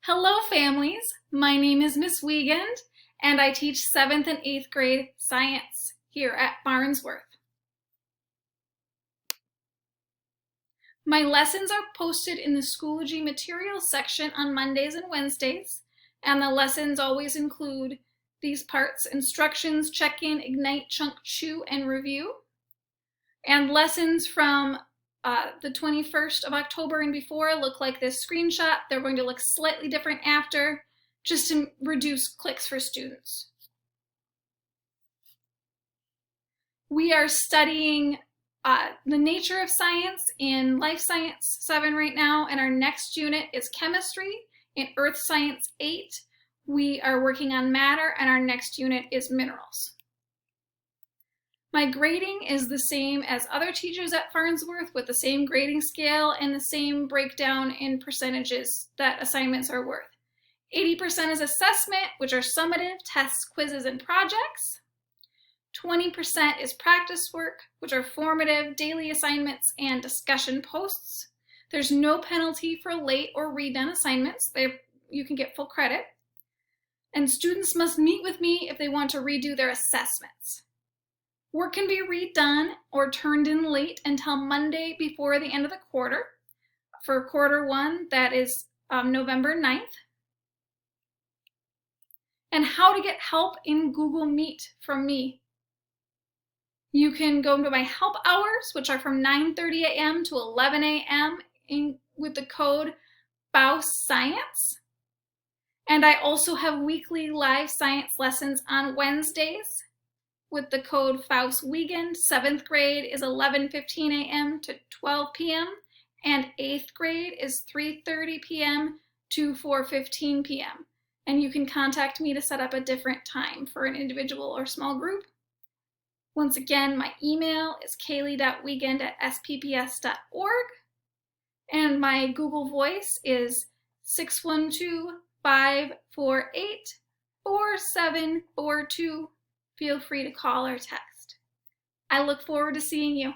Hello, families. My name is Miss Wiegand, and I teach 7th and 8th grade science here at Farnsworth. My lessons are posted in the Schoology materials section on Mondays and Wednesdays, and the lessons always include these parts: instructions, check-in, ignite, chunk, chew, and review. And lessons from the 21st of October and before look like this screenshot. They're going to look slightly different after, just to reduce clicks for students. We are studying the nature of science in Life Science 7 right now, and our next unit is chemistry. In Earth Science 8, we are working on matter, and our next unit is minerals. My grading is the same as other teachers at Farnsworth, with the same grading scale and the same breakdown in percentages that assignments are worth. 80% is assessment, which are summative tests, quizzes, and projects. 20% is practice work, which are formative daily assignments and discussion posts. There's no penalty for late or redone assignments. You can get full credit. And students must meet with me if they want to redo their assessments. Work can be redone or turned in late until Monday before the end of the quarter. For quarter 1, that is November 9th. And how to get help in Google Meet from me. You can go to my help hours, which are from 9:30 a.m. to 11 a.m. with the code FAUSScience. And I also have weekly live science lessons on Wednesdays with the code FAUSSWiegand. 7th grade is 11:15 a.m. to 12 p.m. and 8th grade is 3:30 p.m. to 4:15 p.m. And you can contact me to set up a different time for an individual or small group. Once again, my email is kaylee.wiegand@spps.org, and my Google Voice is 612-548-4742. Feel free to call or text. I look forward to seeing you.